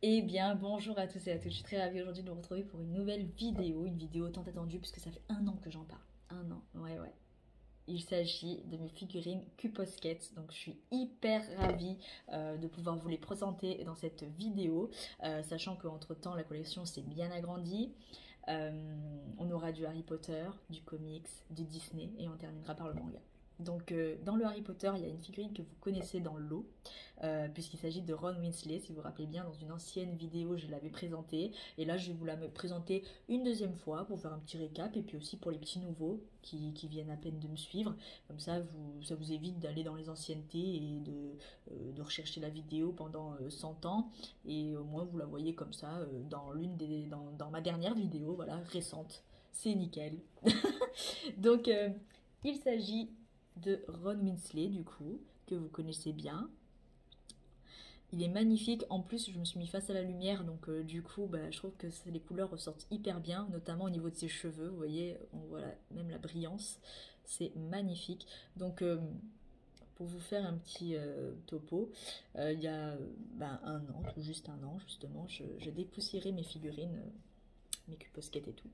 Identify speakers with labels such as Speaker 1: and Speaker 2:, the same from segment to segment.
Speaker 1: Eh bien, bonjour à tous et à toutes. Je suis très ravie aujourd'hui de vous retrouver pour une vidéo tant attendue puisque ça fait un an que j'en parle. Un an, ouais. Il s'agit de mes figurines Q-Posket, donc je suis hyper ravie de pouvoir vous les présenter dans cette vidéo, sachant qu'entre temps la collection s'est bien agrandie. On aura du Harry Potter, du comics, du Disney et on terminera par le manga. Donc dans le Harry Potter, il y a une figurine que vous connaissez dans le lot, puisqu'il s'agit de Ron Weasley. Si vous vous rappelez bien, dans une ancienne vidéo, je l'avais présentée. Et là, je vais vous la présenter une deuxième fois pour faire un petit récap. Et puis aussi pour les petits nouveaux qui viennent à peine de me suivre. Comme ça, ça vous évite d'aller dans les anciennetés et de rechercher la vidéo pendant 100 ans. Et au moins, vous la voyez comme ça dans ma dernière vidéo, voilà, récente. C'est nickel. Donc, il s'agit de Ron Weasley, du coup, que vous connaissez bien. Il est magnifique. En plus, je me suis mis face à la lumière, donc du coup, je trouve que les couleurs ressortent hyper bien, notamment au niveau de ses cheveux. Vous voyez, on voit même la brillance. C'est magnifique. Donc, pour vous faire un petit topo, il y a un an, tout juste un an, justement, je dépoussiérais mes figurines, mes Q-Posket et tout.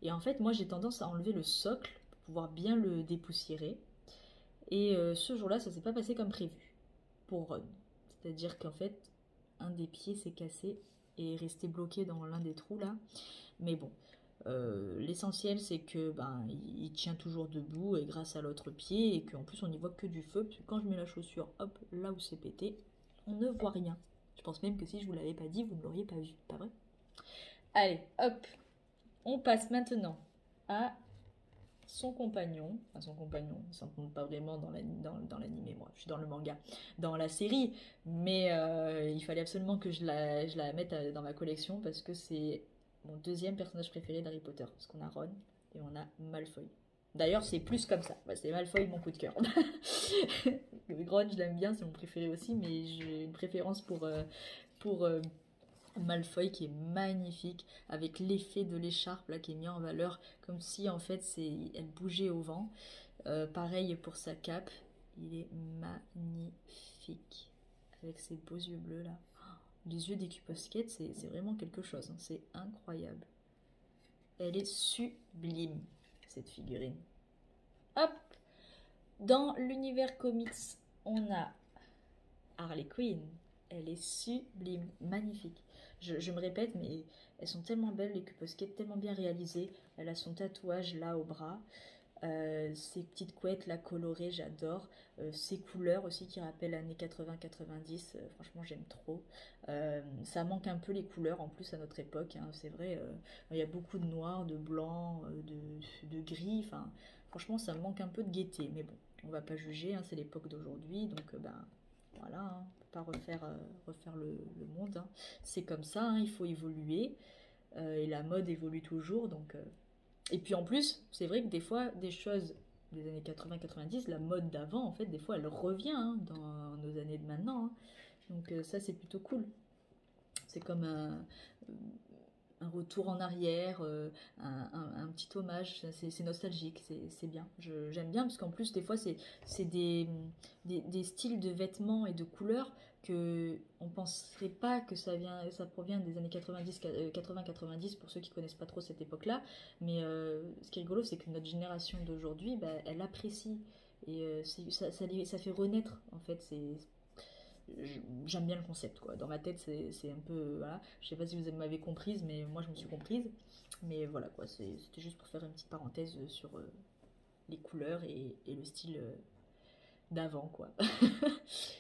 Speaker 1: Et en fait, moi, j'ai tendance à enlever le socle pour pouvoir bien le dépoussiérer. Et ce jour-là, ça s'est pas passé comme prévu pour Ron. C'est-à-dire qu'en fait, un des pieds s'est cassé et est resté bloqué dans l'un des trous là. Mais bon, l'essentiel c'est que il tient toujours debout et grâce à l'autre pied et qu'en plus on n'y voit que du feu. Parce que quand je mets la chaussure, hop, là où c'est pété, on ne voit rien. Je pense même que si je vous l'avais pas dit, vous ne l'auriez pas vu, pas vrai? Allez, hop, on passe maintenant à son compagnon, il s'en compte pas vraiment dans l'animé, moi, je suis dans le manga, dans la série, mais il fallait absolument que je la mette dans ma collection parce que c'est mon deuxième personnage préféré d'Harry Potter, parce qu'on a Ron et on a Malfoy. D'ailleurs, c'est plus comme ça, c'est Malfoy mon coup de cœur. Ron, je l'aime bien, c'est mon préféré aussi, mais j'ai une préférence pour Malfoy qui est magnifique avec l'effet de l'écharpe là qui est mis en valeur comme si en fait elle bougeait au vent. Pareil pour sa cape, il est magnifique avec ses beaux yeux bleus là. Les yeux des Q-Posket, c'est vraiment quelque chose, hein. C'est incroyable. Elle est sublime cette figurine. Hop, dans l'univers comics, on a Harley Quinn. Elle est sublime, magnifique. Je me répète, mais elles sont tellement belles, les Q-Posket, tellement bien réalisées. Elle a son tatouage là au bras. Ces petites couettes là colorées, j'adore. Ces couleurs aussi qui rappellent années 80-90, franchement j'aime trop. Ça manque un peu les couleurs en plus à notre époque, hein, c'est vrai. Il y a beaucoup de noir, de blanc, de gris. Enfin, franchement ça manque un peu de gaieté. Mais bon, on va pas juger, hein, c'est l'époque d'aujourd'hui, donc voilà, hein, on peut pas refaire le monde, hein. C'est comme ça, hein, il faut évoluer. Et la mode évolue toujours, donc. Et puis en plus, c'est vrai que des fois, des choses des années 80-90, la mode d'avant, en fait, des fois, elle revient, hein, dans nos années de maintenant, hein. Donc ça, c'est plutôt cool. C'est comme un retour en arrière, un petit hommage, c'est nostalgique, c'est bien. J'aime bien parce qu'en plus, des fois, c'est des styles de vêtements et de couleurs que on penserait pas que ça provient des années 90, 80-90 pour ceux qui connaissent pas trop cette époque-là. Mais ce qui est rigolo, c'est que notre génération d'aujourd'hui, elle apprécie. Et ça fait renaître, en fait, j'aime bien le concept quoi. Dans ma tête c'est un peu voilà. Je sais pas si vous m'avez comprise, mais moi je me suis comprise. Mais voilà quoi, c'était juste pour faire une petite parenthèse sur les couleurs et le style d'avant quoi.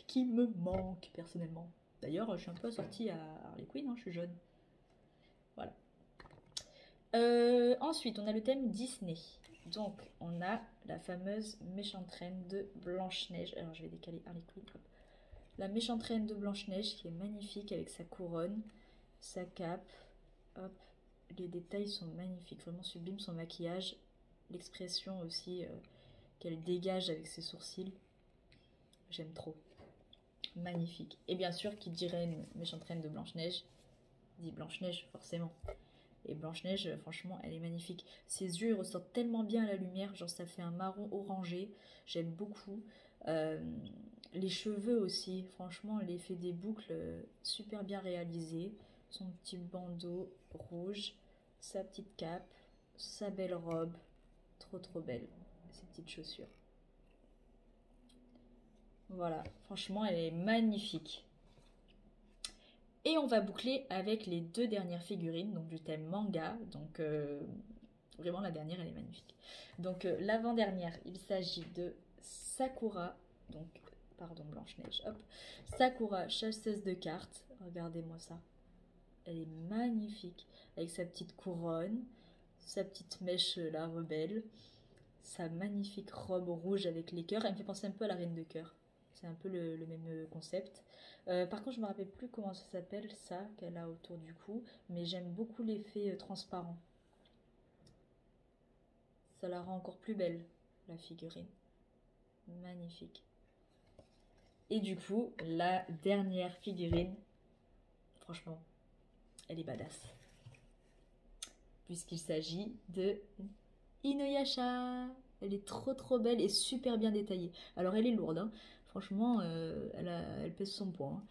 Speaker 1: Qui me manque personnellement. D'ailleurs je suis un peu assortie à Harley Quinn, hein, je suis jeune. Voilà. Ensuite on a le thème Disney. Donc on a la fameuse méchante reine de Blanche-Neige. Alors je vais décaler Harley Quinn. Hop. La méchante reine de Blanche-Neige qui est magnifique avec sa couronne, sa cape. Hop, les détails sont magnifiques, vraiment sublime. Son maquillage, l'expression aussi qu'elle dégage avec ses sourcils. J'aime trop. Magnifique. Et bien sûr, qui dirait une méchante reine de Blanche-Neige dit Blanche-Neige, forcément. Et Blanche-Neige, franchement, elle est magnifique. Ses yeux, ils ressortent tellement bien à la lumière, genre ça fait un marron orangé. J'aime beaucoup. Les cheveux aussi, franchement, l'effet des boucles, super bien réalisé. Son petit bandeau rouge, sa petite cape, sa belle robe, trop trop belle, ses petites chaussures. Voilà, franchement, elle est magnifique. Et on va boucler avec les deux dernières figurines, donc du thème manga. Donc vraiment la dernière, elle est magnifique. Donc l'avant-dernière, il s'agit de Sakura, donc pardon Blanche-Neige, hop. Sakura, chasseuse de cartes. Regardez-moi ça. Elle est magnifique, avec sa petite couronne, sa petite mèche la rebelle, sa magnifique robe rouge avec les cœurs. Elle me fait penser un peu à la Reine de Cœur. C'est un peu le même concept. Par contre, je me rappelle plus comment ça s'appelle, ça, qu'elle a autour du cou. Mais j'aime beaucoup l'effet transparent. Ça la rend encore plus belle, la figurine. Magnifique. Et du coup, la dernière figurine, franchement, elle est badass. Puisqu'il s'agit de Inuyasha. Elle est trop trop belle et super bien détaillée. Alors elle est lourde, hein. Franchement, elle pèse son poids, hein.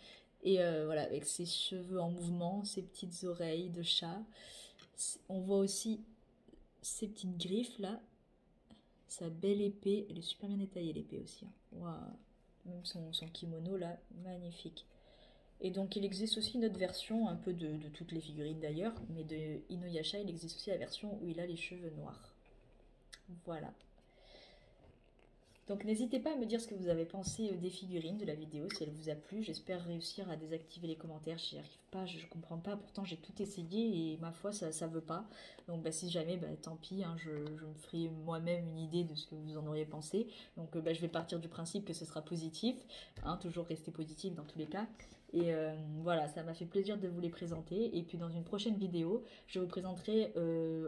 Speaker 1: Et voilà, avec ses cheveux en mouvement, ses petites oreilles de chat. On voit aussi ses petites griffes là. Sa belle épée, elle est super bien détaillée l'épée aussi, hein. Waouh. Même son kimono là, magnifique. Et donc il existe aussi une autre version, un peu de toutes les figurines d'ailleurs, mais de Inuyasha, il existe aussi la version où il a les cheveux noirs. Voilà. Donc n'hésitez pas à me dire ce que vous avez pensé des figurines, de la vidéo, si elle vous a plu. J'espère réussir à désactiver les commentaires. J'y arrive pas, je comprends pas. Pourtant j'ai tout essayé et ma foi ça veut pas. Donc bah, si jamais, bah, tant pis, hein, je me ferai moi-même une idée de ce que vous en auriez pensé. Donc bah, je vais partir du principe que ce sera positif. Hein, toujours rester positif dans tous les cas. Et voilà, ça m'a fait plaisir de vous les présenter. Et puis dans une prochaine vidéo, je vous présenterai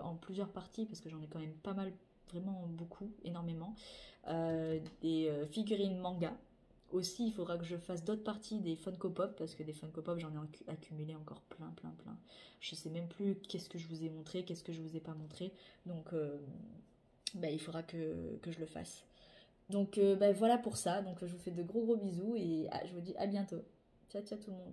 Speaker 1: en plusieurs parties, parce que j'en ai quand même pas mal, vraiment beaucoup, énormément, des figurines manga. Aussi, il faudra que je fasse d'autres parties des Funko Pop, parce que des Funko Pop, j'en ai accumulé encore plein, plein, plein. Je sais même plus qu'est-ce que je vous ai montré, qu'est-ce que je vous ai pas montré. Donc, bah, il faudra que je le fasse. Donc, bah, voilà pour ça. Donc, je vous fais de gros gros bisous et je vous dis à bientôt. Ciao, ciao tout le monde.